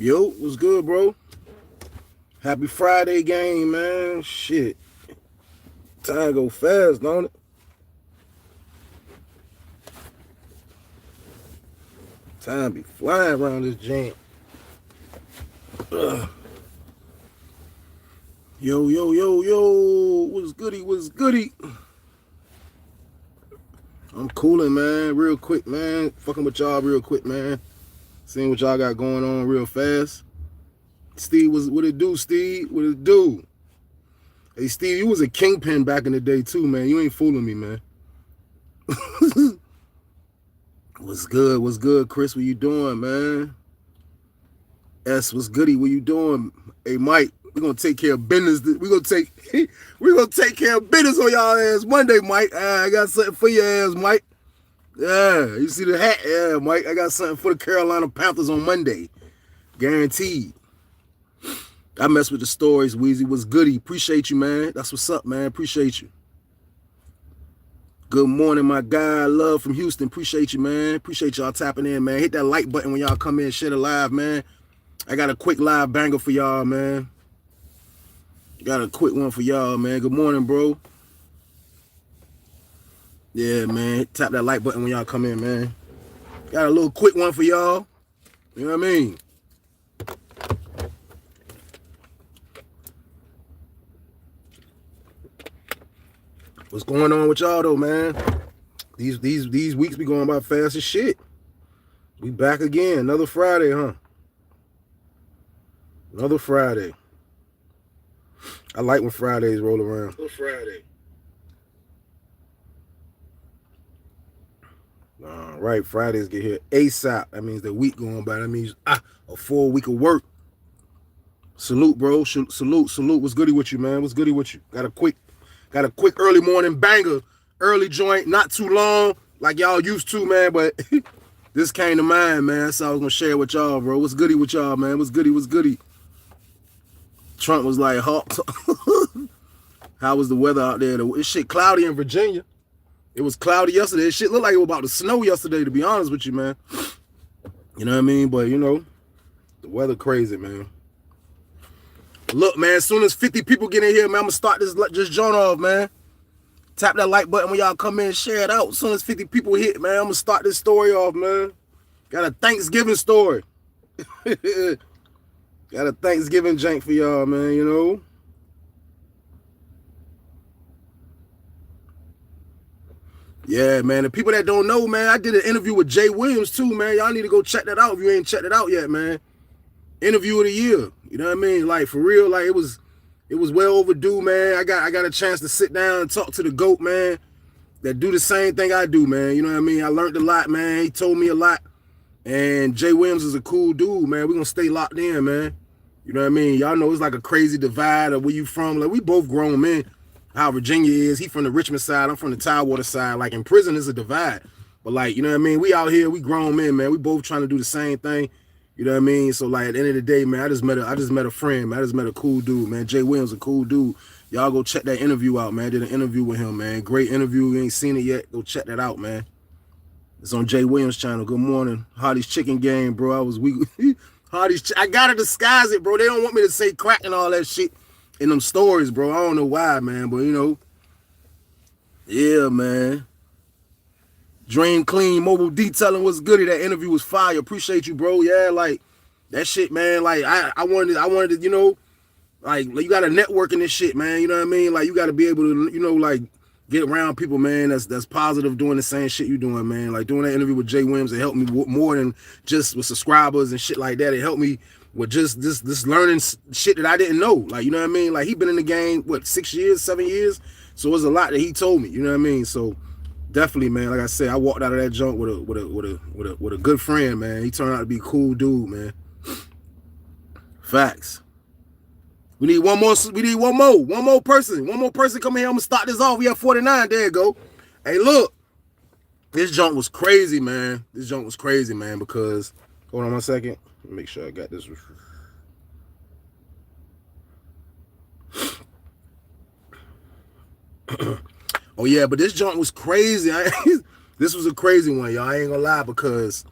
Yo, what's good, bro? Happy Friday game, man. Shit. Time go fast, don't it? Time be flying around this jam. Ugh. Yo, yo, yo, yo. What's goody? What's goody? I'm cooling, man. Real quick, man. Fucking with y'all real quick, man. Seeing what y'all got going on real fast. Steve, what it do, Steve? What it do? Hey, Steve, you was a kingpin back in the day, too, man. You ain't fooling me, man. What's good? What's good, Chris? What you doing, man? S, what's goody? What you doing? Hey, Mike, we're gonna take care of business. We're gonna take care of business on y'all ass Monday, Mike. I got something for your ass, Mike. Yeah, you see the hat? Yeah, Mike. I got something for the Carolina Panthers on Monday. Guaranteed. I mess with the stories, Weezy. What's goody? Appreciate you, man. That's what's up, man. Appreciate you. Good morning, my guy. Love from Houston. Appreciate you, man. Appreciate y'all tapping in, man. Hit that like button when y'all come in, share the live, man. I got a quick live banger for y'all, man. Got a quick one for y'all, man. Good morning, bro. Yeah, man. Tap that like button when y'all come in, man. Got a little quick one for y'all. You know what I mean? What's going on with y'all though, man? These weeks be going by fast as shit. We back again. Another Friday, huh? Another Friday. I like when Fridays roll around. Another Friday. All right, Fridays get here ASAP. That means the week going by. That means a full week of work. Salute, bro. Salute. What's goody with you, man? What's goody with you? Got a quick early morning banger. Early joint, not too long, like y'all used to, man, but this came to mind, man. So I was gonna share it with y'all, bro. What's goody with y'all, man? What's goody? Trump was like, how was the weather out there? It's shit cloudy in Virginia. It was cloudy yesterday. It shit looked like it was about to snow yesterday, to be honest with you, man. You know what I mean? But, you know, the weather crazy, man. Look, man, as soon as 50 people get in here, man, I'm going to start this joint off, man. Tap that like button when y'all come in and share it out. As soon as 50 people hit, man, I'm going to start this story off, man. Got a Thanksgiving story. Got a Thanksgiving jank for y'all, man, you know. Yeah, man. The people that don't know, man, I did an interview with Jay Williams, too, man. Y'all need to go check that out if you ain't checked it out yet, man. Interview of the year. You know what I mean? Like, for real, like, it was well overdue, man. I got a chance to sit down and talk to the GOAT, man, that do the same thing I do, man. You know what I mean? I learned a lot, man. He told me a lot. And Jay Williams is a cool dude, man. We're going to stay locked in, man. You know what I mean? Y'all know it's like a crazy divide of where you from. Like, we both grown men. How Virginia is. He from the Richmond side. I'm from the Tidewater side. Like, in prison, it's a divide. But, like, you know what I mean? We out here. We grown men, man. We both trying to do the same thing. You know what I mean? So, like, at the end of the day, man, I just met a friend, man. I just met a cool dude, man. Jay Williams, a cool dude. Y'all go check that interview out, man. I did an interview with him, man. Great interview. You ain't seen it yet. Go check that out, man. It's on Jay Williams' channel. Good morning. Hardy's Chicken Game, bro. I was weak. I gotta disguise it, bro. They don't want me to say crack and all that shit in them stories, bro. I don't know why, man, but you know. Yeah, man. Dream Clean Mobile Detailing was goody. That interview was fire. Appreciate you, bro. Yeah, like that shit, man. Like I wanted to, you know, like you gotta network in this shit, man. You know what I mean? Like you gotta be able to, you know, like get around people, man, that's positive doing the same shit you doing, man. Like doing that interview with Jay Williams, it helped me more than just with subscribers and shit like that. It helped me with just this learning shit that I didn't know. Like, you know what I mean? Like he been in the game, what, 6 years, 7 years? So it was a lot that he told me, you know what I mean? So definitely, man, like I said, I walked out of that junk with a good friend, man. He turned out to be a cool dude, man. Facts. We need one more person. One more person come here. I'm gonna start this off. We have 49. There you go. Hey, look. This junk was crazy, man. Because hold on one second. Let me make sure I got this. Oh yeah, but this junk was crazy. This was a crazy one, y'all. I ain't gonna lie, because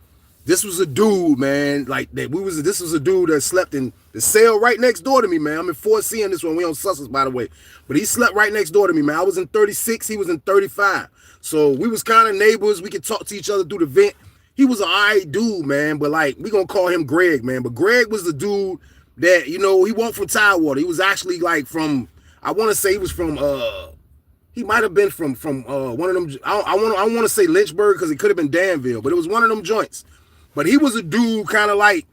This was a dude, man. Like that, This was a dude that slept in the cell right next door to me, man. I'm in 4C on this one. We on Sussex, by the way. But he slept right next door to me, man. I was in 36. He was in 35. So we was kind of neighbors. We could talk to each other through the vent. He was an alright dude, man. But like, we gonna call him Greg, man. But Greg was the dude that, he wasn't from Tidewater. He was actually like from, I want to say he was from he might have been from one of them. I want to say Lynchburg because it could have been Danville, but it was one of them joints. But he was a dude kind of like,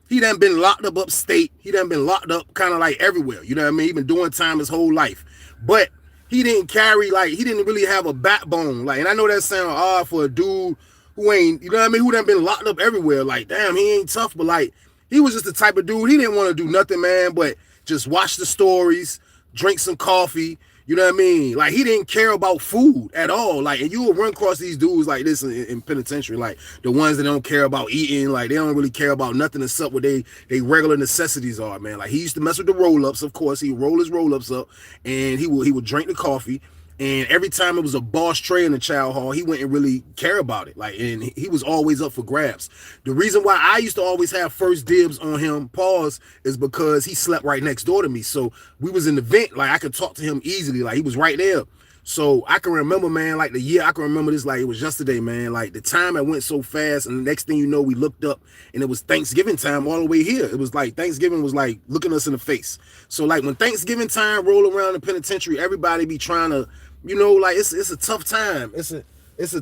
he done been locked up upstate. He done been locked up kind of like everywhere. You know what I mean? He been doing time his whole life. But he didn't carry, like, he didn't really have a backbone. Like, and I know that sounds odd for a dude who ain't, you know what I mean, who done been locked up everywhere. Like, damn, he ain't tough, but like, he was just the type of dude, he didn't want to do nothing, man, but just watch the stories, drink some coffee. You know what I mean? Like, he didn't care about food at all. Like, and you will run across these dudes like this in penitentiary, like the ones that don't care about eating, like they don't really care about nothing except what they regular necessities are, man. Like, he used to mess with the roll-ups, of course. He'd roll his roll-ups up, and he would drink the coffee. And every time it was a boss tray in the chow hall, he wouldn't really care about it. Like, and he was always up for grabs. The reason why I used to always have first dibs on him, pause, is because he slept right next door to me. So we was in the vent, like I could talk to him easily. Like, he was right there. So I can remember, man, like the year, I can remember this like it was yesterday, man. Like, the time it went so fast, and the next thing you know, we looked up and it was Thanksgiving time all the way here. It was like Thanksgiving was like looking us in the face. So like when Thanksgiving time roll around the penitentiary, everybody be trying to, like it's a tough time. It's a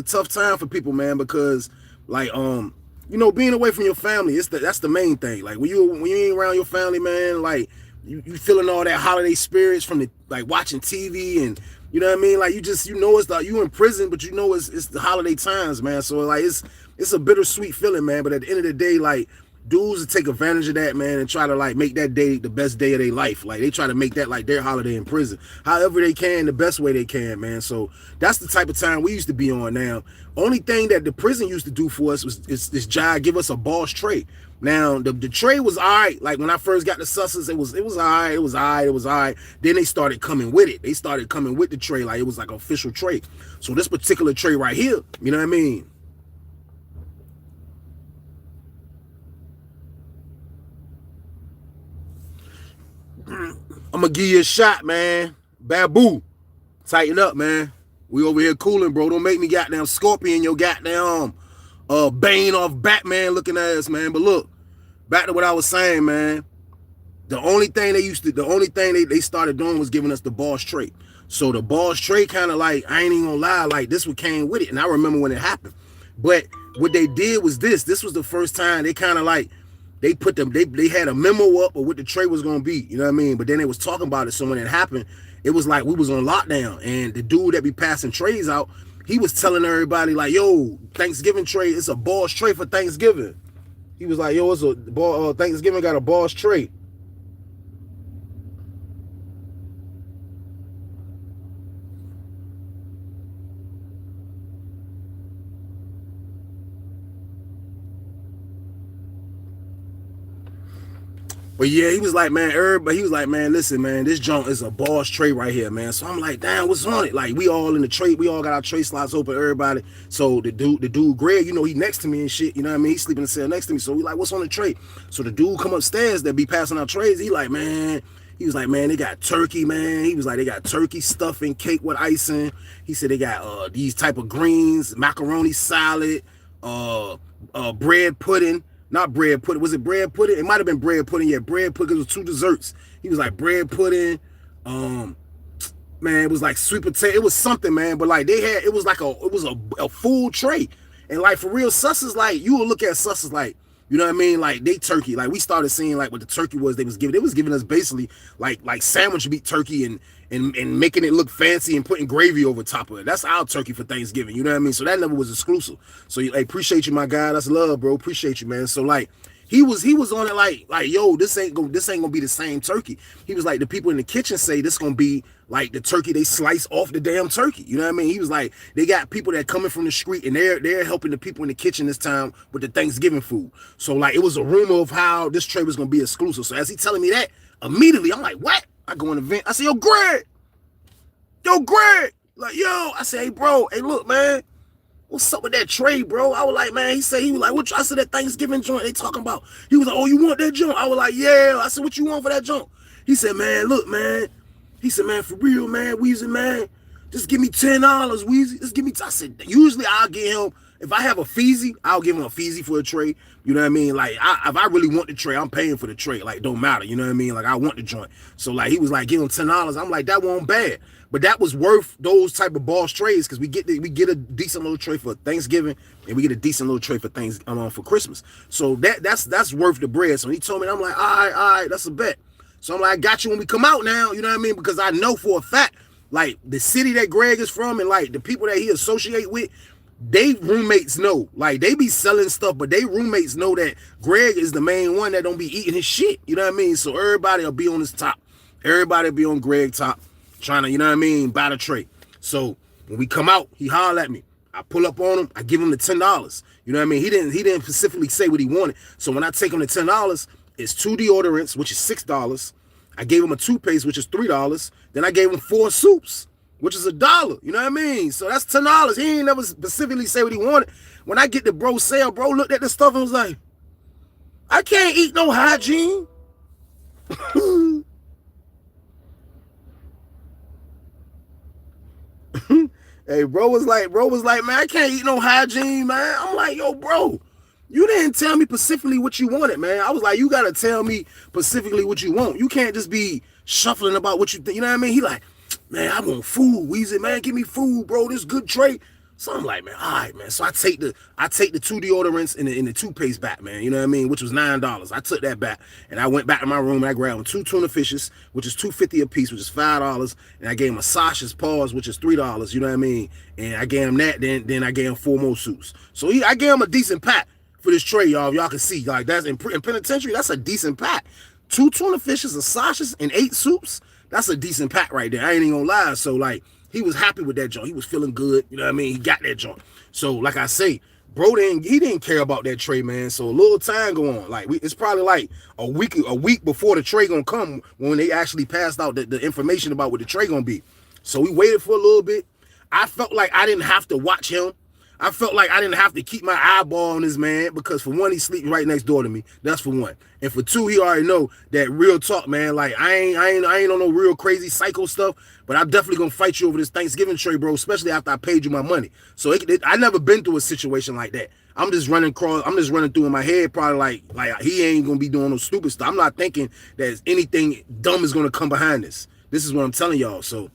tough time for people, man, because like being away from your family, that's the main thing. Like when you ain't around your family, man, like you feeling all that holiday spirits from the like watching TV, and you know what I mean? Like, it's like you in prison, but it's the holiday times, man. So like it's a bittersweet feeling, man. But at the end of the day, like, dudes take advantage of that, man, and try to like make that day the best day of their life. Like, they try to make that like their holiday in prison, however they can, the best way they can, man. So that's the type of time we used to be on. Now, only thing that the prison used to do for us was this job, give us a boss tray. Now, the tray was all right. Like, when I first got to Sussex, it was all right. It was all right. Then they started coming with it. They started coming with the tray. Like, it was like an official tray. So this particular tray right here, you know what I mean? I'm gonna give you a shot, man. Babu, tighten up, man. We over here cooling, bro. Don't make me goddamn Scorpion your goddamn Bane off Batman looking ass, man. But look, back to what I was saying, man. The only thing they started doing was giving us the boss tray. So the boss tray kind of like, I ain't even gonna lie, like this one came with it. And I remember when it happened. But what they did was this was the first time they kind of like, they put them, they had a memo up of what the tray was gonna be, you know what I mean? But then they was talking about it. So when it happened, it was like we was on lockdown, and the dude that be passing trays out, he was telling everybody like, yo, Thanksgiving tray, it's a boss tray for Thanksgiving. He was like, yo, it's a Thanksgiving got a boss tray. But yeah, he was like, man, listen, man, this junk is a boss tray right here, man. So I'm like, damn, what's on it? Like, we all in the tray, we all got our tray slots open, everybody. So the dude, Greg, he next to me and shit, you know what I mean? He's sleeping in the cell next to me. So we like, what's on the tray? So the dude come upstairs that be passing out trays. He was like, man, they got turkey, man. He was like, they got turkey stuffing, cake with icing. He said they got these type of greens, macaroni salad, bread pudding. Not bread pudding. Was it bread pudding? It might have been bread pudding. Yeah, bread pudding. It was 2 desserts. He was like bread pudding. Man, it was like sweet potato. It was something, man. But like it was like a full tray. And like for real, Sussex, like you will look at Sussex like, you know what I mean? Like they turkey. Like we started seeing like what the turkey was they was giving. They was giving us basically like sandwich meat turkey and making it look fancy and putting gravy over top of it. That's our turkey for Thanksgiving. You know what I mean? So that never was exclusive. So like, appreciate you, my guy. That's love, bro. Appreciate you, man. So like he was on it like yo, this ain't gonna be the same turkey. He was like, the people in the kitchen say this gonna be like the turkey they slice off the damn turkey. You know what I mean? He was like, they got people that coming from the street and they're helping the people in the kitchen this time with the Thanksgiving food. So like it was a rumor of how this tray was gonna be exclusive. So as he telling me that, immediately I'm like, what? I go in the vent. I say, yo, Greg. Like, yo. I say, hey, bro. Hey, look, man. what's up with that tray, bro? I was like, man, he was like, what I said that Thanksgiving joint they talking about? He was like, oh, you want that joint? I was like, yeah. I said, what you want for that joint? He said, man, look, man. He said, man, for real, man, Weezy, man, just give me $10, Weezy. Just give me. I said, usually I'll give him, if I have a feezy, I'll give him a feezy for a tray. You know what I mean? Like, if I really want the tray, I'm paying for the tray. Like, don't matter. You know what I mean? Like, I want the joint. So, like, he was like, give him $10. I'm like, that wasn't bad. But that was worth those type of boss trays because we get a decent little tray for Thanksgiving and we get a decent little tray for Christmas. So that's worth the bread. So he told me, I'm like, all right, that's a bet. So I'm like, I got you when we come out now. You know what I mean? Because I know for a fact, like, the city that Greg is from and, like, the people that he associate with, they roommates know. Like, they be selling stuff, but they roommates know that Greg is the main one that don't be eating his shit. You know what I mean? So everybody will be on his top. Everybody will be on Greg's top. Trying to, you know what I mean, buy the tray. So when we come out, he holler at me. I pull up on him. I give him the $10. You know what I mean? He didn't specifically say what he wanted. So when I take him the $10, it's 2 deodorants, which is $6. I gave him a toothpaste, which is $3. Then I gave him 4 soups, which is $1. You know what I mean? So that's $10. He ain't never specifically say what he wanted. When I get the bro sale, bro looked at the stuff and was like, I can't eat no hygiene. Hey, bro was like, man, I can't eat no hygiene, man. I'm like, yo, bro, you didn't tell me specifically what you wanted, man. I was like, you got to tell me specifically what you want. You can't just be shuffling about what you think. You know what I mean? He like, man, I want food, Weezy, man. Give me food, bro. This good tray. So I'm like, man, all right, man. So I take the 2 deodorants and the toothpaste back, man. You know what I mean? Which was $9. I took that back and I went back to my room and I grabbed 2 tuna fishes, which is $2.50 a piece, which is $5. And I gave him a Sasha's paws, which is $3. You know what I mean? And I gave him that. Then I gave him 4 more soups. So I gave him a decent pack for this tray, y'all. Y'all can see, like, that's in penitentiary. That's a decent pack. 2 tuna fishes, a Sasha's, and 8 soups. That's a decent pack right there. I ain't even gonna lie. So, like, he was happy with that joint. He was feeling good. You know what I mean? He got that joint. So, like I say, bro, he didn't care about that tray, man. So a little time go on. Like, it's probably like a week before the tray gonna come when they actually passed out the information about what the tray gonna be. So we waited for a little bit. I felt like I didn't have to watch him. I felt like I didn't have to keep my eyeball on this man because, for one, he's sleeping right next door to me. That's for one. And for two, he already know that real talk, man. Like, I ain't on no real crazy psycho stuff, but I'm definitely gonna fight you over this Thanksgiving tray, bro. Especially after I paid you my money. So I never been through a situation like that. I'm just running through in my head, probably like he ain't gonna be doing no stupid stuff. I'm not thinking that anything dumb is gonna come behind this. This is what I'm telling y'all. So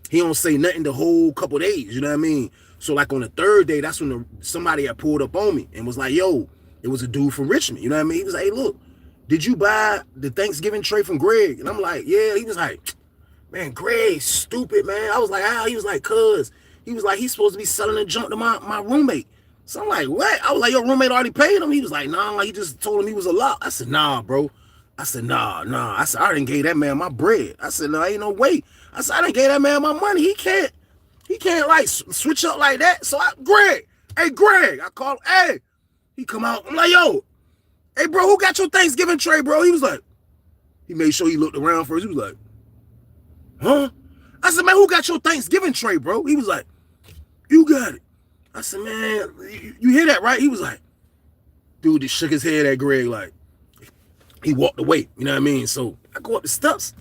he don't say nothing the whole couple days. You know what I mean? So, like, on the 3rd day, that's when somebody had pulled up on me and was like, yo, it was a dude from Richmond. You know what I mean? He was like, hey, look, did you buy the Thanksgiving tray from Greg? And I'm like, yeah. He was like, man, Greg's stupid, man. I was like, how? He was like, cuz. He was like, he's supposed to be selling the junk to my roommate. So I'm like, what? I was like, your roommate already paid him? He was like, nah, he just told him he was a lot. I said, nah, bro. I said, nah. I said, I didn't give that man my bread. I said, no, ain't no way. I said, I didn't give that man my money. He can't like switch up like that. So Greg, I call him, hey, he come out. I'm like, yo, hey, bro, who got your Thanksgiving tray, bro? He was like, he made sure he looked around first. He was like, huh? I said, man, who got your Thanksgiving tray, bro? He was like, you got it. I said, man, you hear that, right? He was like, dude, just shook his head at Greg, like, he walked away. You know what I mean? So I go up the steps.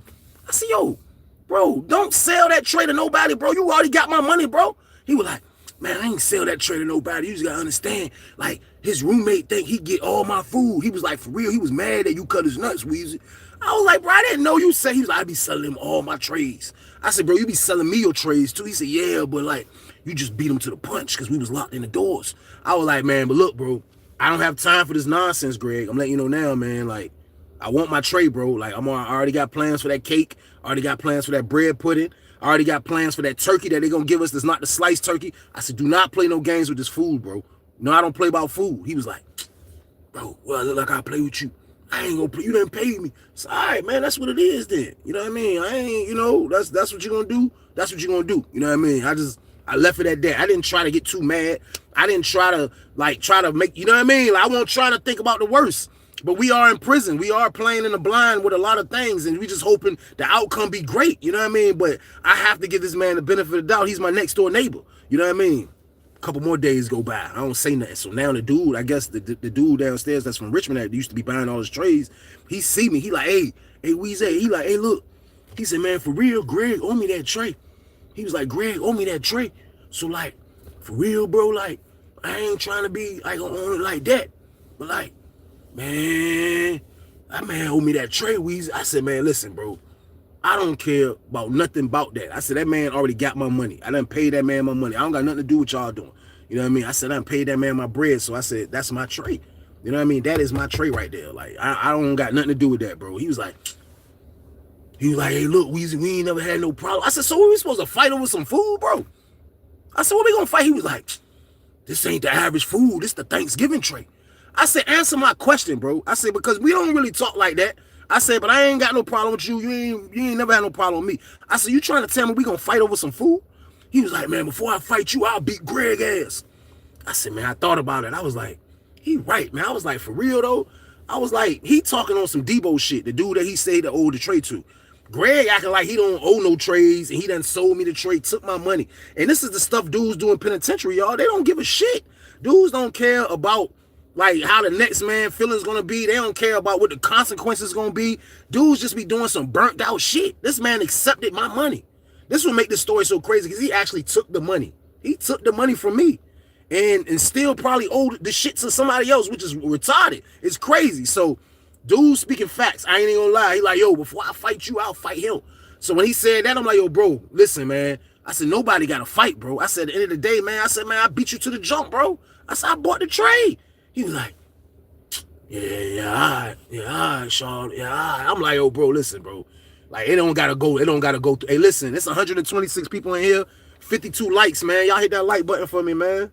I said, yo, bro, don't sell that tray to nobody, bro. You already got my money, bro. He was like, man, I ain't sell that tray to nobody. You just gotta understand, like, his roommate think he get all my food. He was like, for real, he was mad that you cut his nuts, Weezy. I was like, bro, I didn't know you said. He was like, I be selling him all my trays. I said, bro, you be selling me your trays too. He said, yeah, but like, you just beat him to the punch because we was locked in the doors. I was like, man, but look, bro, I don't have time for this nonsense, Greg. I'm letting you know now, man, like, I want my tray, bro. Like, I already got plans for that cake. I already got plans for that bread pudding. I already got plans for that turkey that they're going to give us that's not the sliced turkey. I said, do not play no games with this food, bro. No, I don't play about food. He was like, bro, well, I look like I play with you. I ain't going to play. You didn't pay me. So, all right, man, that's what it is then. You know what I mean? I ain't, you know, that's what you're going to do. That's what you're going to do. You know what I mean? I left it at that. I didn't try to get too mad. I didn't try to make, you know what I mean? Like, I won't try to think about the worst. But we are in prison. We are playing in the blind with a lot of things, and we just hoping the outcome be great. You know what I mean? But I have to give this man the benefit of the doubt. He's my next door neighbor. You know what I mean? A couple more days go by. I don't say nothing. So now the dude, I guess the dude downstairs that's from Richmond that used to be buying all his trays, he see me. He like, hey Weezy. He like, hey, look. He said, man, for real, Greg owe me that tray. He was like, Greg owe me that tray. So like, for real, bro, like, I ain't trying to be like on it like that. But like, man, that man owe me that tray, Weezy. I said, man, listen, bro. I don't care about nothing about that. I said, that man already got my money. I done paid that man my money. I don't got nothing to do with y'all doing. You know what I mean? I said, I done paid that man my bread. So I said, that's my tray. You know what I mean? That is my tray right there. Like, I don't got nothing to do with that, bro. He was like, hey, look, Weezy, we ain't never had no problem. I said, so we supposed to fight over some food, bro? I said, what we gonna fight? He was like, this ain't the average food. This the Thanksgiving tray. I said, answer my question, bro. I said, because we don't really talk like that. I said, but I ain't got no problem with you. You ain't never had no problem with me. I said, you trying to tell me we gonna fight over some food? He was like, man, before I fight you, I'll beat Greg ass. I said, man, I thought about it. I was like, he right, man. I was like, for real though? I was like, he talking on some Debo shit, the dude that he said to owe the tray to. Greg acting like he don't owe no trays and he done sold me the tray, took my money. And this is the stuff dudes do in penitentiary, y'all. They don't give a shit. Dudes don't care about like how the next man feeling's gonna be. They don't care about what the consequences gonna be. Dudes just be doing some burnt out shit. This man accepted my money. This will make this story so crazy because he actually took the money. He took the money from me and still probably owed the shit to somebody else, which is retarded. It's crazy. So dude speaking facts. I ain't even gonna lie. He like, yo, before I fight you, I'll fight him. So when he said that, I'm like, yo, bro, listen, man. I said, nobody got to fight, bro. I said, at the end of the day, man, I said, man, I beat you to the jump, bro. I said, I bought the trade. He was like, all right, Sean, all right. I'm like, yo, bro, listen, bro. Like, it don't gotta go through. Hey, listen, it's 126 people in here, 52 likes, man. Y'all hit that like button for me, man.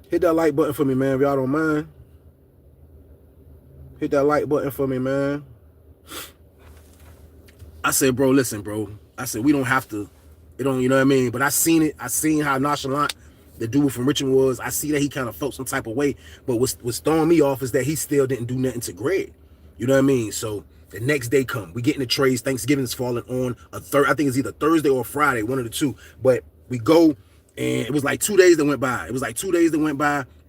Hit that like button for me, man, if y'all don't mind. Hit that like button for me, man. I said, bro, listen, bro. I said, we don't have to, it don't, you know what I mean? But I seen it. I seen how nonchalant the dude from Richmond was. I see that he kind of felt some type of way. But what's throwing me off is that he still didn't do nothing to Greg. You know what I mean? So the next day come. We get in the trades. Thanksgiving is falling on a I think it's either Thursday or Friday, one of the two. But we go, and it was like 2 days that went by.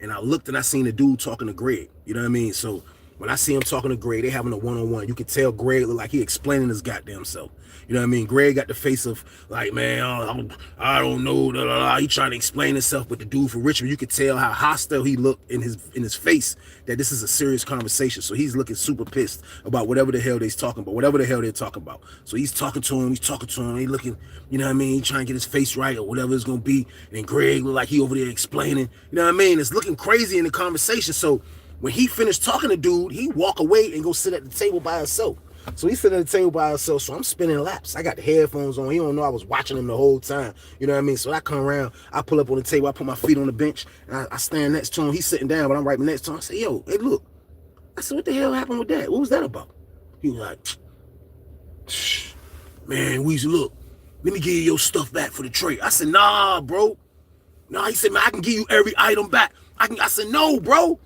And I looked and I seen the dude talking to Greg. You know what I mean? So when I see him talking to Greg, they having a one-on-one. You could tell Greg look like he explaining his goddamn self. You know what I mean? Greg got the face of like, man, I don't know. Blah, blah, blah. He trying to explain himself, but the dude from Richmond, you could tell how hostile he looked in his face. That this is a serious conversation. So he's looking super pissed about whatever the hell they're talking about, whatever the hell they're talking about. So he's talking to him. He looking, you know what I mean? He trying to get his face right or whatever it's gonna be. And Greg look like he over there explaining. You know what I mean? It's looking crazy in the conversation. So when he finished talking to dude, he walk away and go sit at the table by himself. So he's sitting at the table by himself. So I'm spinning laps. I got the headphones on. He don't know I was watching him the whole time. You know what I mean? So I come around. I pull up on the table. I put my feet on the bench. And I stand next to him. He's sitting down, but I'm right next to him. I say, yo, hey, look. I said, what the hell happened with that? What was that about? He was like, man, Weezy, look. Let me give you your stuff back for the trade. I said, nah, bro. Nah, he said, man, I can give you every item back. I said, no, bro.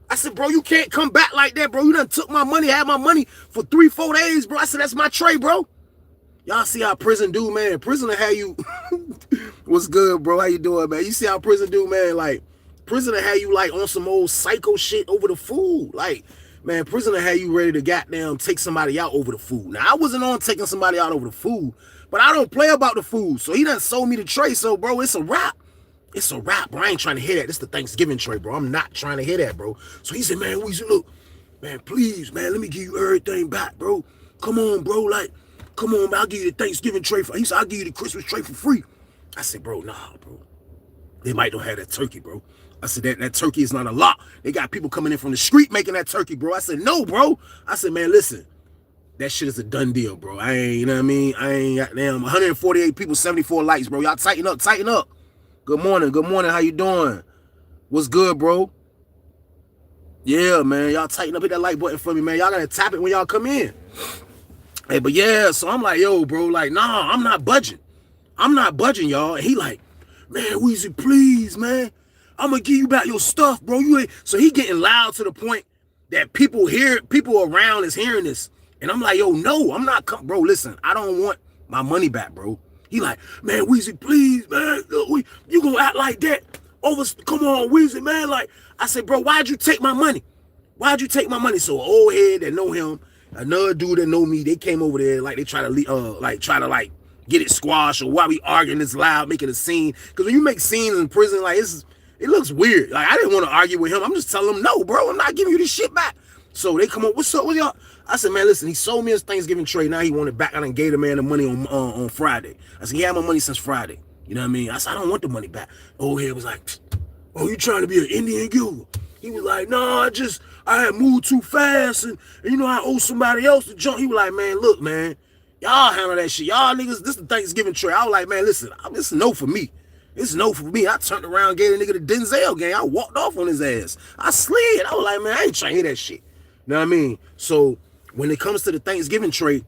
I said, bro, you can't come back like that, bro. You done took my money, had my money for 3-4 days, bro. I said, that's my tray, bro. Y'all see how prison do, man. Prison will have you. What's good, bro? How you doing, man? You see how prison do, man? Like, prison will have you, like, on some old psycho shit over the food. Like, man, prison will have you ready to goddamn take somebody out over the food. Now, I wasn't on taking somebody out over the food, but I don't play about the food. So he done sold me the tray. So, bro, it's a wrap. It's a wrap, bro. I ain't trying to hear that. This the Thanksgiving tray, bro. I'm not trying to hear that, bro. So he said, man, Weezy, look, man, please, man, let me give you everything back, bro. Come on, bro. Like, come on, man. I'll give you the Thanksgiving tray. He said, I'll give you the Christmas tray for free. I said, bro, nah, bro. They might don't have that turkey, bro. I said, that turkey is not a lot. They got people coming in from the street making that turkey, bro. I said, no, bro. I said, man, listen. That shit is a done deal, bro. I ain't, you know what I mean? I ain't got damn 148 people, 74 likes, bro. Y'all tighten up, tighten up. Good morning. How you doing? What's good, bro? Yeah, man. Y'all tighten up, hit that like button for me, man. Y'all gotta tap it when y'all come in. Hey, but yeah, so I'm like, yo, bro, like, nah, I'm not budging. I'm not budging, y'all. And he like, man, Weezy, please, man. I'm gonna give you back your stuff, bro. You ain't. So he getting loud to the point that people around is hearing this. And I'm like, yo, no, I'm not, bro, listen, I don't want my money back, bro. He like, man, Weezy, please, man, you gonna act like that? Come on, Weezy, man. Like, I said, bro, why'd you take my money? Why'd you take my money? So an old head that know him, another dude that know me, they came over there like they try to get it squashed, or why we arguing this loud, making a scene. Because when you make scenes in prison, like it looks weird. Like, I didn't want to argue with him. I'm just telling him, no, bro, I'm not giving you this shit back. So they come up, what's up with y'all? I said, man, listen, he sold me his Thanksgiving trade. Now he wanted back. I done gave the man the money on Friday. I said, he had my money since Friday. You know what I mean? I said, I don't want the money back. Old head was like, oh, you trying to be an Indian giver? He was like, no, I had moved too fast, and you know, I owe somebody else the junk. He was like, man, look, man, y'all handle that shit. Y'all niggas, this is the Thanksgiving trade. I was like, man, listen, this is no for me. This is no for me. I turned around, gave the nigga the Denzel game. I walked off on his ass. I slid. I was like, man, I ain't trying to hear that shit. You know what I mean? So when it comes to the Thanksgiving tray,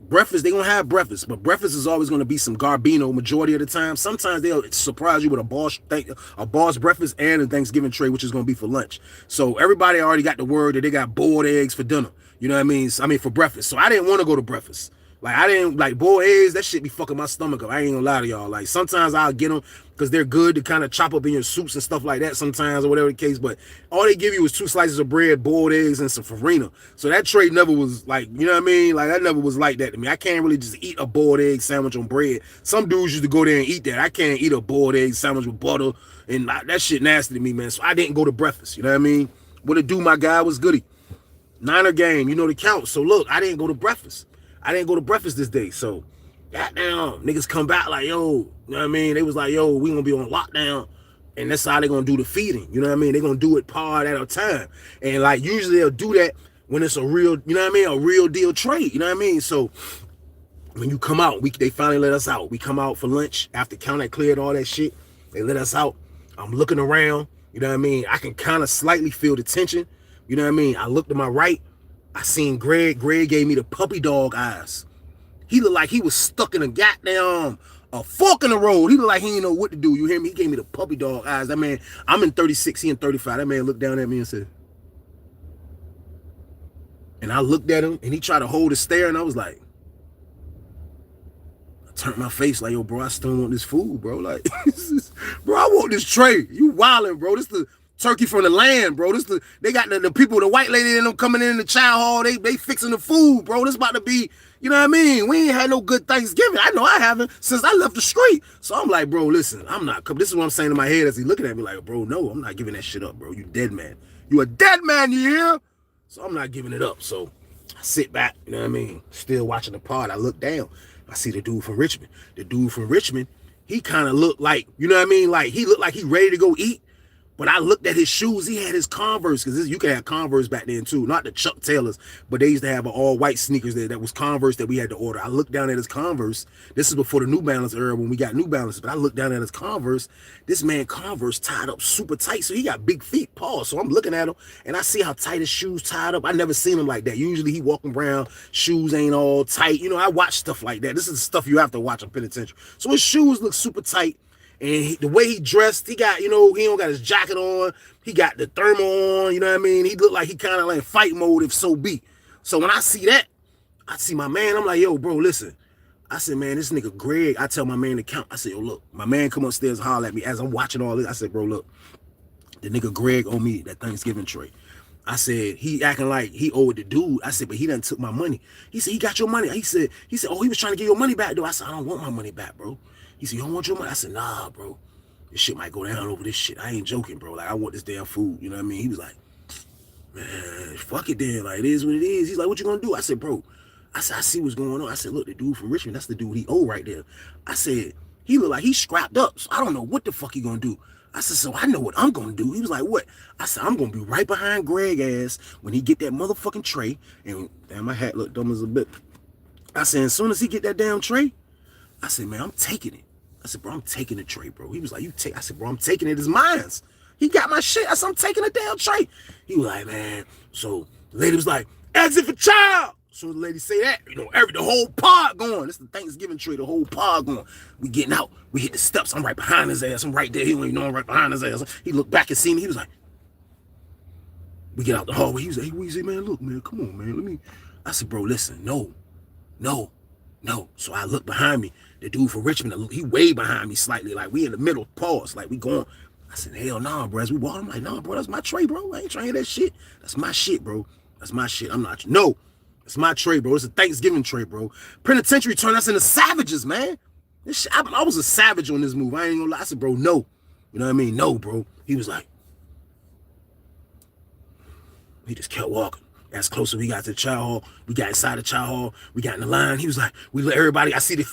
breakfast, they gonna have breakfast, but breakfast is always gonna be some Garbino majority of the time. Sometimes they'll surprise you with a boss breakfast and a Thanksgiving tray, which is gonna be for lunch. So everybody already got the word that they got boiled eggs for dinner. You know what I mean? For breakfast. So I didn't want to go to breakfast. Like, I didn't like boiled eggs. That shit be fucking my stomach up. I ain't gonna lie to y'all. Like, sometimes I'll get them because they're good to kind of chop up in your soups and stuff like that sometimes, or whatever the case. But all they give you is 2 slices of bread, boiled eggs, and some farina. So that tray never was like, you know what I mean? Like, that never was like that to me. I can't really just eat a boiled egg sandwich on bread. Some dudes used to go there and eat that. I can't eat a boiled egg sandwich with butter, and that shit nasty to me, man. So I didn't go to breakfast. You know what I mean? What it do, my guy was goody. Niner game, you know the count. So look, I didn't go to breakfast. I didn't go to breakfast this day. So, goddamn, niggas come back like, yo, you know what I mean? They was like, yo, we gonna be on lockdown. And that's how they gonna do the feeding. You know what I mean? They gonna do it part at a time. And like, usually they'll do that when it's a real, you know what I mean? A real deal trade. You know what I mean? So when you come out, they finally let us out. We come out for lunch after county cleared all that shit. They let us out. I'm looking around. You know what I mean? I can kind of slightly feel the tension. You know what I mean? I looked to my right. I seen Greg. Greg gave me the puppy dog eyes. He looked like he was stuck in a fork in the road. He looked like he didn't know what to do. You hear me? He gave me the puppy dog eyes. That man, I'm in 36, he in 35. That man looked down at me and said, and I looked at him and he tried to hold his stare, and I was like, I turned my face like, yo, bro, I still want this food, bro. Like, bro, I want this tray. You wildin', bro. This the turkey from the land, bro. They got the people, the white lady and them coming in the chow hall. They fixing the food, bro. This about to be, you know what I mean? We ain't had no good Thanksgiving. I know I haven't since I left the street. So I'm like, bro, listen, I'm not. This is what I'm saying in my head as he looking at me like, bro, no, I'm not giving that shit up, bro. You dead man. You a dead man, you hear? So I'm not giving it up. So I sit back, you know what I mean? Still watching the pod. I look down. I see the dude from Richmond. The dude from Richmond, he kind of looked like, you know what I mean? Like, he looked like he ready to go eat. But I looked at his shoes. He had his Converse, because you could have Converse back then too. Not the Chuck Taylors, but they used to have all white sneakers that was Converse that we had to order. I looked down at his Converse. This is before the New Balance era when we got New Balance. But I looked down at his Converse. This man Converse tied up super tight. So he got big feet, pause. So I'm looking at him and I see how tight his shoes tied up. I never seen him like that. Usually he walking around, shoes ain't all tight. You know, I watch stuff like that. This is the stuff you have to watch on penitentiary. So his shoes look super tight. And the way he dressed, he got, you know, he don't got his jacket on. He got the thermal on, you know what I mean? He looked like he kind of like fight mode if so be. So when I see that, I see my man, I'm like, yo, bro, listen. I said, man, this nigga Greg, I tell my man to count. I said, yo, look, my man come upstairs, holler at me as I'm watching all this. I said, bro, look, the nigga Greg owe me that Thanksgiving tray. I said, he acting like he owed the dude. I said, but he done took my money. He said, he got your money. He said, oh, he was trying to get your money back, though. I said, I don't want my money back, bro. He said, you don't want your money? I said, nah, bro. This shit might go down over this shit. I ain't joking, bro. Like, I want this damn food. You know what I mean? He was like, man, fuck it then. Like, it is what it is. He's like, what you gonna do? I said, bro, I see what's going on. I said, look, the dude from Richmond, that's the dude he owe right there. I said, he look like he's scrapped up. So I don't know what the fuck he gonna do. I said, so I know what I'm gonna do. He was like, what? I said, I'm gonna be right behind Greg ass when he get that motherfucking tray. And damn, my hat looked dumb as a bit. I said, as soon as he get that damn tray, I said, man, I'm taking it. I said, bro, I'm taking the tray, bro. He was like, you take. I said, bro, I'm taking it. It's mine. He got my shit. I said, I'm taking the damn tray. He was like, man. So the lady was like, exit for child. So the lady say that, you know, the whole pod going. This is the Thanksgiving tray, the whole pod going. We getting out. We hit the steps. I'm right behind his ass. I'm right there. He don't even know I'm right behind his ass. He looked back and seen me. He was like, we get out the hallway. He was like, hey, Weezy, man, look, man, come on, man. I said, bro, listen, no. No. So I look behind me. The dude from Richmond, he way behind me slightly. Like, we in the middle, pause. Like, we going. I said, hell nah, bro. As we walk, I'm like, nah, bro, that's my tray, bro. I ain't trying to hear that shit. That's my shit, bro. That's my shit. I'm not. No. It's my tray, bro. It's a Thanksgiving tray, bro. Penitentiary turned us into savages, man. This shit, I was a savage on this move. I ain't gonna lie. I said, bro, no. You know what I mean? No, bro. He was like, he just kept walking. As closer we got to the chow hall, we got inside the chow hall, we got in the line. He was like, we let everybody, I see the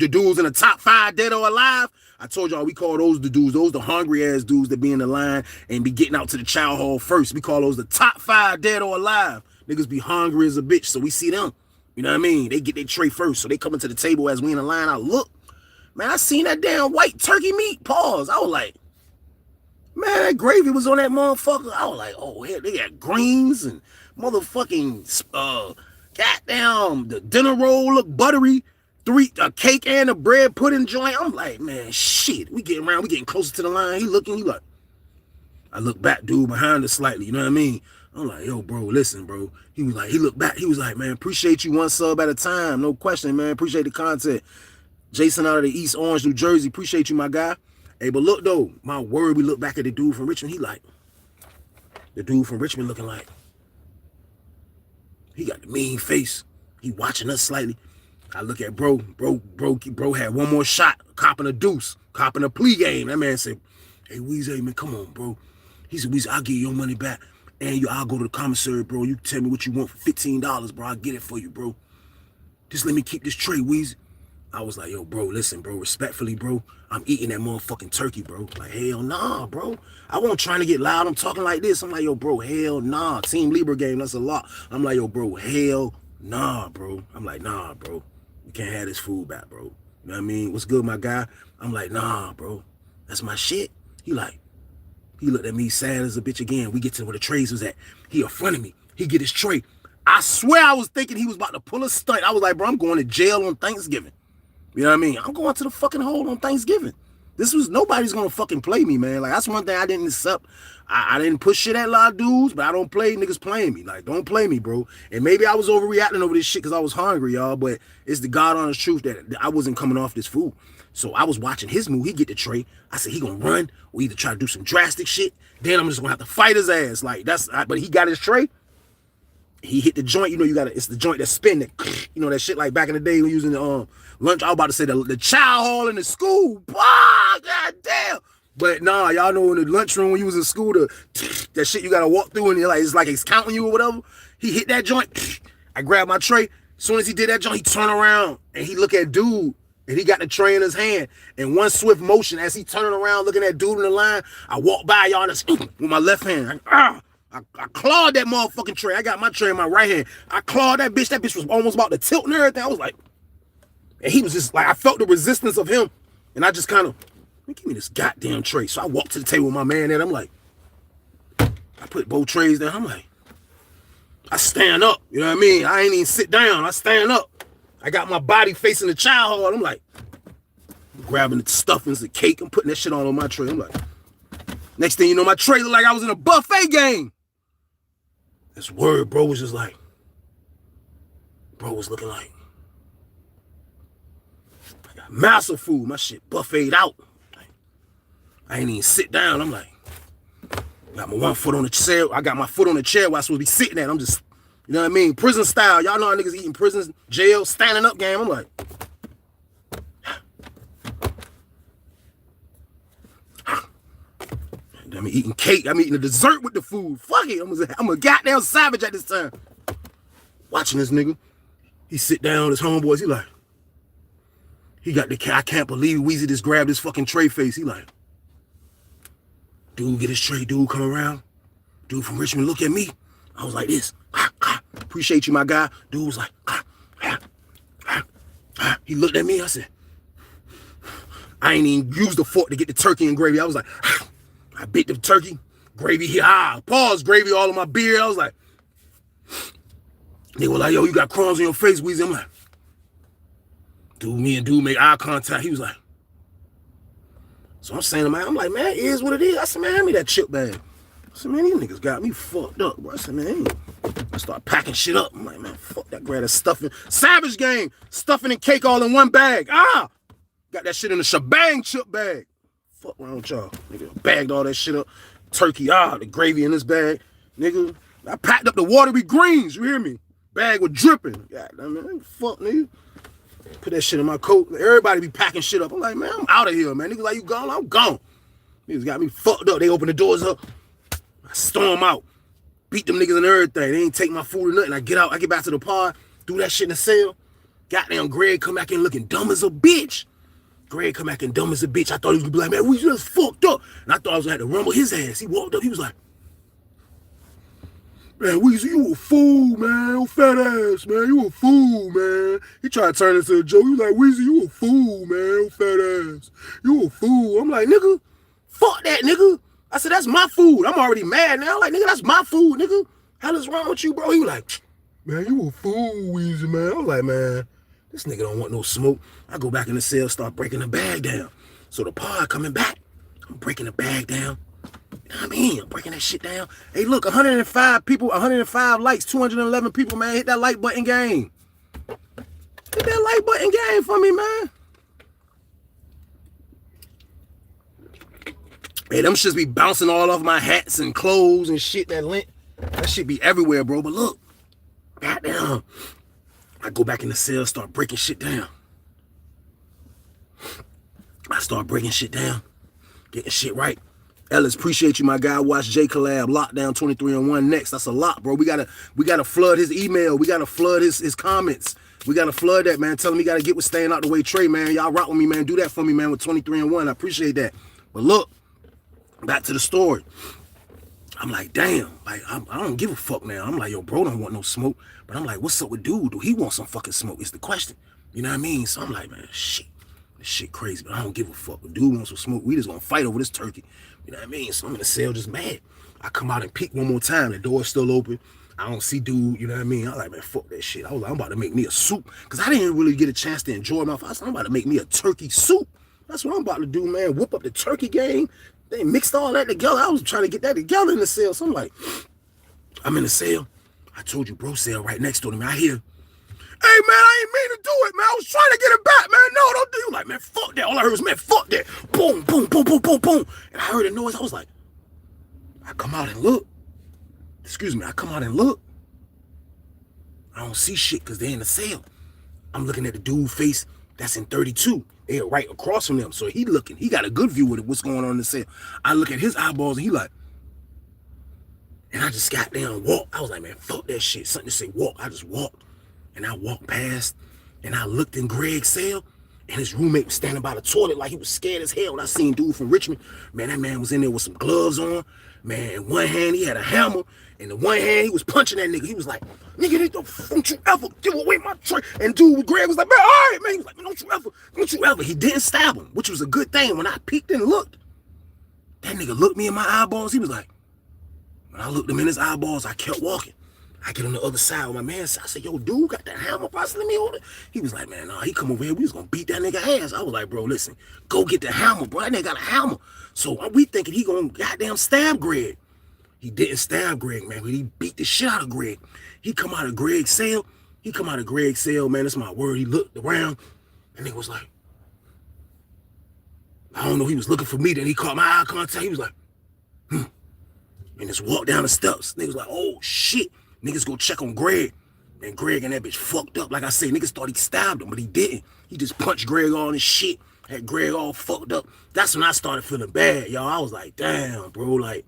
dudes in the top 5 dead or alive. I told y'all we call those the dudes, those the hungry ass dudes that be in the line and be getting out to the chow hall first. We call those the top 5 dead or alive. Niggas be hungry as a bitch, so we see them. You know what I mean? They get their tray first, so they come into the table as we in the line. I look, man, I seen that damn white turkey meat. Pause. I was like, man, that gravy was on that motherfucker. I was like, oh, hell, they got greens and motherfucking, goddamn, the dinner roll look buttery. A cake and a bread pudding joint. I'm like, man, shit. We getting closer to the line. He like, I look back, dude, behind us slightly. You know what I mean? I'm like, yo, bro, listen, bro. He looked back. He was like, man, appreciate you one sub at a time. No question, man. Appreciate the content. Jason out of the East Orange, New Jersey. Appreciate you, my guy. Hey, but look, though, my word, we look back at the dude from Richmond. The dude from Richmond looking like, he got the mean face. He watching us slightly. I look at bro had one more shot, copping a deuce, copping a plea game. That man said, hey, Weezy, man, come on, bro. He said, Weezy, I'll give you your money back. And I'll go to the commissary, bro. You tell me what you want for $15, bro. I'll get it for you, bro. Just let me keep this tray, Weezy. I was like, yo, bro, listen, bro, respectfully, bro, I'm eating that motherfucking turkey, bro. Like, hell nah, bro. I wasn't trying to get loud. I'm talking like this. I'm like, yo, bro, hell nah. Team Libra game, that's a lot. I'm like, yo, bro, hell nah, bro. I'm like, nah, bro. You can't have this food back, bro. You know what I mean? What's good, my guy? I'm like, nah, bro. That's my shit. He looked at me sad as a bitch again. We get to where the trays was at. He in front of me. He get his tray. I swear I was thinking he was about to pull a stunt. I was like, bro, I'm going to jail on Thanksgiving. You know what I mean? I'm going to the fucking hole on Thanksgiving. Nobody's going to fucking play me, man. Like, that's one thing I didn't accept. I didn't push shit at a lot of dudes, but I don't play niggas playing me. Like, don't play me, bro. And maybe I was overreacting over this shit because I was hungry, y'all, but it's the God honest truth that I wasn't coming off this food. So I was watching his move. He get the tray. I said, he gonna run or either try to do some drastic shit. Then I'm just gonna have to fight his ass. Like, but he got his tray. He hit the joint. You know, it's the joint that spin that, you know, that shit like back in the day when using the lunch. I was about to say the chow hall in the school. Ah, god damn. But nah, y'all know in the lunchroom when you was in school, that shit you gotta walk through and it's like it's counting you or whatever. He hit that joint. I grabbed my tray. As soon as he did that joint, he turned around and he look at dude. And he got the tray in his hand. And one swift motion, as he turning around, looking at dude in the line, I walk by y'all with my left hand. I clawed that motherfucking tray. I got my tray in my right hand. I clawed that bitch. That bitch was almost about to tilt and everything. I was like, and he was just like, I felt the resistance of him. And I just kind of, give me this goddamn tray. So I walked to the table with my man there. I'm like, I put both trays down. I'm like, I stand up. You know what I mean? I ain't even sit down. I stand up. I got my body facing the chow hall. I'm like, grabbing the stuffings, the cake. I'm putting that shit on my tray. I'm like, next thing you know, my tray looked like I was in a buffet game. This word, bro, was just like, bro was looking like, I got massive food. My shit buffeted out. I ain't even sit down. I'm like, got my one foot on the chair. I got my foot on the chair where I supposed to be sitting at. I'm just, you know what I mean? Prison style. Y'all know how niggas eating prisons, jail, standing up game. I'm like, I'm eating cake. I'm eating a dessert with the food. Fuck it. I'm a goddamn savage at this time. Watching this nigga. He sit down, his homeboys. He like, he got the, I can't believe Weezy just grabbed his fucking tray face. He like, dude, get his tray. Dude, come around. Dude from Richmond, look at me. I was like this. Appreciate you, my guy. Dude was like, he looked at me. I said, I ain't even used the fork to get the turkey and gravy. I was like, I bit the turkey, gravy here. Pause, gravy all in my beard. I was like, they were like, yo, you got crumbs on your face, Weezy. I'm like, dude, me and dude make eye contact. He was like, so I'm saying to man, I'm like, man, it is what it is. I said, man, hand me that chip bag. I said, man, these niggas got me fucked up, bro. I said, man, I start packing shit up. I'm like, man, fuck that grab that stuffing. Savage game. Stuffing and cake all in one bag. Got that shit in a shebang chip bag. Fuck around with y'all. Nigga, bagged all that shit up. Turkey, the gravy in this bag. Nigga, I packed up the watery greens, you hear me? Bag was dripping. God damn it, fuck, nigga. Put that shit in my coat. Everybody be packing shit up. I'm like, man, I'm out of here, man. Niggas like, you gone? I'm gone. Niggas got me fucked up. They open the doors up. I storm out. Beat them niggas and everything. They ain't take my food or nothing. I get out. I get back to the pod. Do that shit in the cell. Goddamn Greg come back in looking dumb as a bitch. Greg come back in dumb as a bitch. I thought he was gonna be like, man, we just fucked up. And I thought I was gonna have to rumble his ass. He walked up. He was like, man, Weezy, you a fool, man. You fat ass, man. You a fool, man. He tried to turn it into a joke. He was like, Weezy, you a fool, man. You fat ass. You a fool. I'm like, nigga, fuck that, nigga. I said, that's my food. I'm already mad now. Like, nigga, that's my food, nigga. Hell is wrong with you, bro? He was like, man, you a fool, Weezy, man. I'm like, man, this nigga don't want no smoke. I go back in the cell, start breaking the bag down. So the pod coming back. I'm breaking the bag down. You know what I mean? I'm breaking that shit down. Hey, look, 105 people, 105 likes, 211 people, man. Hit that like button game. Hit that like button game for me, man. Hey, them shits be bouncing all off my hats and clothes and shit, that lint. That shit be everywhere, bro. But look, goddamn. I go back in the cell, start breaking shit down. I start breaking shit down, getting shit right. Ellis, appreciate you, my guy. Watch J Collab, Lockdown 23-1 next. That's a lot, bro. We gotta flood his email. We gotta flood his comments. We gotta flood that, man. Tell him he gotta get with staying out the way Trey, man. Y'all rock with me, man. Do that for me, man, with 23-1. I appreciate that. But look, back to the story. I'm like, damn, like I don't give a fuck now. I'm like, yo, bro don't want no smoke. But I'm like, what's up with dude? Do he want some fucking smoke? It's the question. You know what I mean? So I'm like, man, shit. This shit crazy, but I don't give a fuck. If dude wants some smoke, we just gonna fight over this turkey. You know what I mean? So I'm in the cell just mad. I come out and peek one more time. The door's still open. I don't see dude, you know what I mean? I'm like, man, fuck that shit. I was like, I'm about to make me a soup. Because I didn't really get a chance to enjoy my fast. I'm about to make me a turkey soup. That's what I'm about to do, man. Whip up the turkey game. They mixed all that together. I was trying to get that together in the cell. So I'm like, I'm in the cell. I told you, bro, cell right next door to me. I hear, hey, man, I ain't mean to do it, man. I was trying to get it back, man. No, don't do it. Like, man, fuck that. All I heard was, man, fuck that. Boom, boom, boom, boom, boom, boom. And I heard a noise. I was like, I come out and look. Excuse me. I come out and look. I don't see shit because they're in the cell. I'm looking at the dude face that's in 32. They're right across from them. So he looking. He got a good view of what's going on in the cell. I look at his eyeballs and he like, and I just got down and walked. I was like, man, fuck that shit. Something to say walk. I just walked. And I walked past, and I looked in Greg's cell, and his roommate was standing by the toilet like he was scared as hell. And I seen dude from Richmond. Man, that man was in there with some gloves on. Man, in one hand, he had a hammer. In the one hand, he was punching that nigga. He was like, nigga, don't you ever give away my tray. And dude, Greg was like, man, all right, man. He was like, man, don't you ever. He didn't stab him, which was a good thing. When I peeked and looked, that nigga looked me in my eyeballs. He was like, when I looked him in his eyeballs, I kept walking. I get on the other side with my man. I said, yo, dude, got that hammer? Let me hold it. He was like, man, nah, he come over here. We was going to beat that nigga ass. I was like, bro, listen, go get the hammer, bro. That nigga got a hammer. So we thinking he going to goddamn stab Greg. He didn't stab Greg, man, but he beat the shit out of Greg. He come out of Greg's cell. Man, that's my word. He looked around, and nigga was like, I don't know, he was looking for me. Then he caught my eye contact. He was like, and just walked down the steps. Nigga was like, oh, shit. Niggas go check on Greg. And Greg and that bitch fucked up. Like I said, niggas thought he stabbed him, but he didn't. He just punched Greg all in his shit. Had Greg all fucked up. That's when I started feeling bad, y'all. I was like, damn, bro. Like,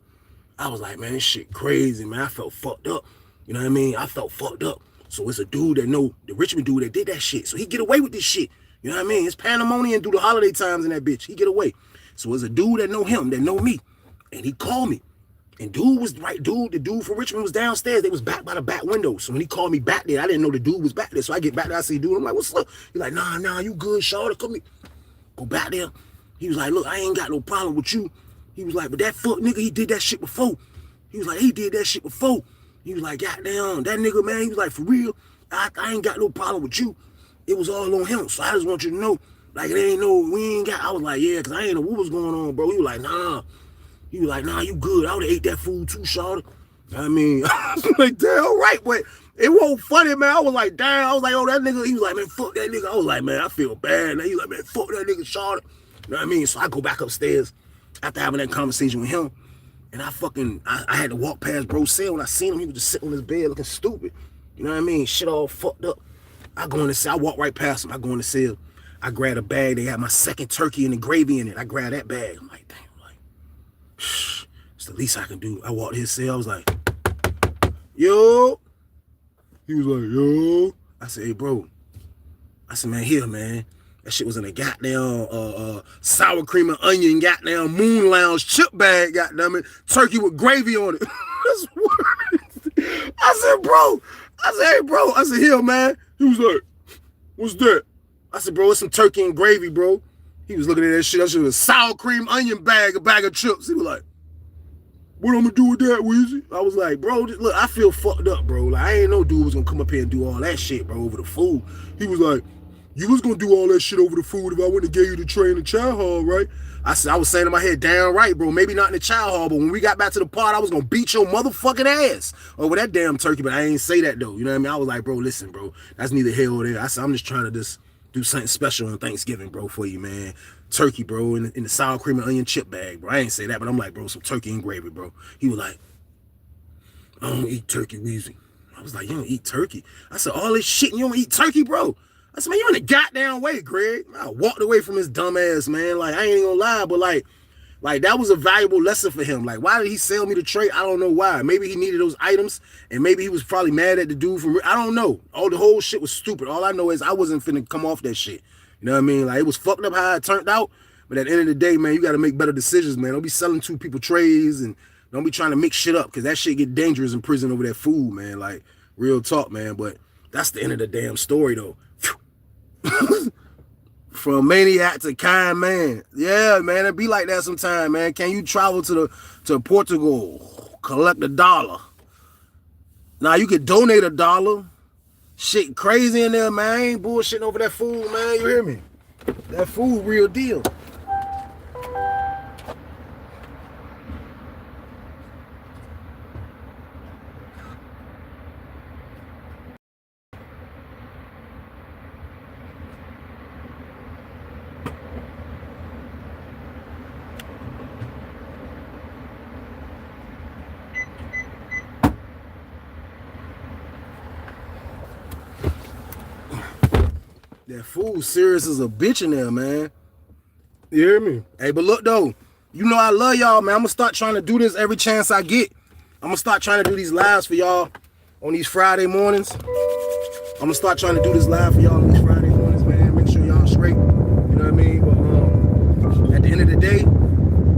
I was like, man, this shit crazy, man. I felt fucked up. You know what I mean? I felt fucked up. So it's a dude that know, the Richmond dude that did that shit. So he get away with this shit. You know what I mean? It's pandemonium through the holiday times in that bitch. He get away. So it's a dude that know him, that know me. And he called me. And dude was right, the dude from Richmond was downstairs. They was back by the back window. So when he called me back there, I didn't know the dude was back there. So I get back there, I see dude. I'm like, what's up? He's like, nah, you good, shawty? Come here. Go back there. He was like, look, I ain't got no problem with you. He was like, but that fuck nigga, he did that shit before. He was like, he did that shit before. He was like, goddamn, that nigga, man, he was like, for real, I ain't got no problem with you. It was all on him. So I just want you to know, like, it ain't no, we ain't got, I was like, yeah, because I ain't know what was going on, bro. He was like, nah. He was like, nah, you good. I would have ate that food too, shawty. I mean, like, damn right, but it wasn't funny, man. I was like, damn. I was like, oh, that nigga. He was like, man, fuck that nigga. I was like, man, I feel bad. He was like, man, fuck that nigga, Charlotte. You know what I mean? So I go back upstairs after having that conversation with him, and I had to walk past bro's cell. When I seen him, he was just sitting on his bed looking stupid. You know what I mean? Shit all fucked up. I go in the cell. I walk right past him. I go in the cell. I grab a bag. They had my second turkey and the gravy in it. I grab that bag. I'm like, damn, like, shh, it's the least I can do. I walked his cell. I was like, yo. He was like, yo. I said, hey, bro. I said, man, here, man. That shit was in a goddamn sour cream and onion goddamn Moon Lounge chip bag, goddamn it. Turkey with gravy on it. That's what I said, bro. I said, hey, bro. I said, here, man. He was like, what's that? I said, bro, it's some turkey and gravy, bro. He was looking at that shit. That shit was a sour cream onion bag, a bag of chips. He was like, what I'm gonna do with that, Weezy? I was like, bro, look, I feel fucked up, bro. Like, I ain't no dude was gonna come up here and do all that shit, bro, over the food. He was like, you was gonna do all that shit over the food if I wouldn't have gave you the tray in the chow hall, right? I was saying in my head, damn right, bro. Maybe not in the chow hall, but when we got back to the pod, I was gonna beat your motherfucking ass over that damn turkey. But I ain't say that though. You know what I mean? I was like, bro, listen, bro, that's neither here or there. I said, I'm just trying to just do something special on Thanksgiving, bro, for you, man. Turkey, bro, in the sour cream and onion chip bag, bro. I ain't say that, but I'm like, bro, some turkey and gravy, bro. He was like, I don't eat turkey, Weezy. I was like, you don't eat turkey? I said, all this shit and you don't eat turkey, bro? I said, man, you in the goddamn way, Greg. I walked away from his dumb ass, man. Like, I ain't gonna lie, but like that was a valuable lesson for him. Like, why did he sell me the tray? I don't know why. Maybe he needed those items, and maybe he was probably mad at the dude from, I don't know. The whole shit was stupid. All I know is I wasn't finna come off that shit. You know what I mean? Like, it was fucked up how it turned out, but at the end of the day, man, you gotta make better decisions, man. Don't be selling two people trays, and don't be trying to mix shit up, because that shit get dangerous in prison over that food, man. Like, real talk, man. But that's the end of the damn story, though. From maniac to kind man. Yeah, man, it be like that sometime, man. Can you travel to Portugal, collect $1? Now you could donate $1. Shit crazy in there, man. I ain't bullshitting over that food, man. You hear me? That food real deal. That food serious as a bitch in there, man. You hear me? Hey, but look, though. You know I love y'all, man. I'm going to start trying to do this every chance I get. I'm going to start trying to do these lives for y'all on these Friday mornings. I'm going to start trying to do this live for y'all on these Friday mornings, man. Make sure y'all straight. You know what I mean? But at the end of the day,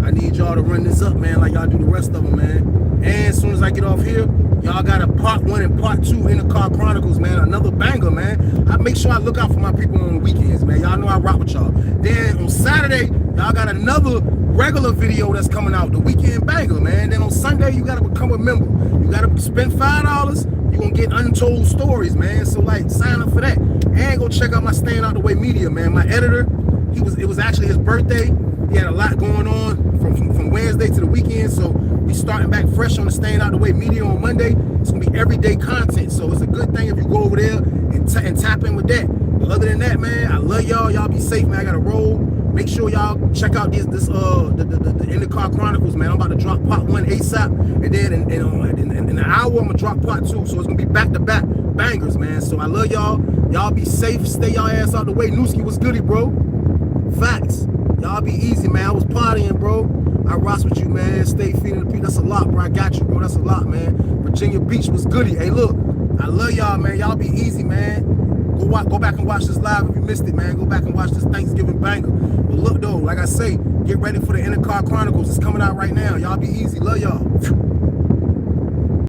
I need y'all to run this up, man, like y'all do the rest of them, man. And as soon as I get off here, y'all got a part 1 and part 2 in the Car Chronicles, man. Another banger, man. I make sure I look out for my people on the weekends, man. Y'all know I rock with y'all. Then on Saturday, y'all got another regular video that's coming out, the weekend banger, man. Then on Sunday, you gotta become a member. You gotta spend $5. You're gonna get untold stories, man. So like, sign up for that. And go check out my Staying Out the Way media, man. My editor, it was actually his birthday. He had a lot going on from Wednesday to the weekend, so we starting back fresh on the Staying Out the Way media on Monday. It's gonna be everyday content, so it's a good thing if you go over there and tap in with that. But other than that, man, I love y'all. Y'all be safe, man. I gotta roll. Make sure y'all check out the In the Car Chronicles, man. I'm about to drop part 1 ASAP, and then in an hour I'm gonna drop part 2. So it's gonna be back-to-back bangers, man. So I love y'all. Y'all be safe. Stay y'all ass out the way. Nooski, what's goody, bro? Facts. Y'all be easy, man. I was partying, bro. I rocks with you, man. Stay feeding the people. That's a lot, bro. I got you, bro. That's a lot, man. Virginia Beach was goody. Hey, look, I love y'all, man. Y'all be easy, man. Go back and watch this live if you missed it, man. Go back and watch this Thanksgiving banger. But look, though, like I say, get ready for the In the Car Chronicles. It's coming out right now. Y'all be easy. Love y'all.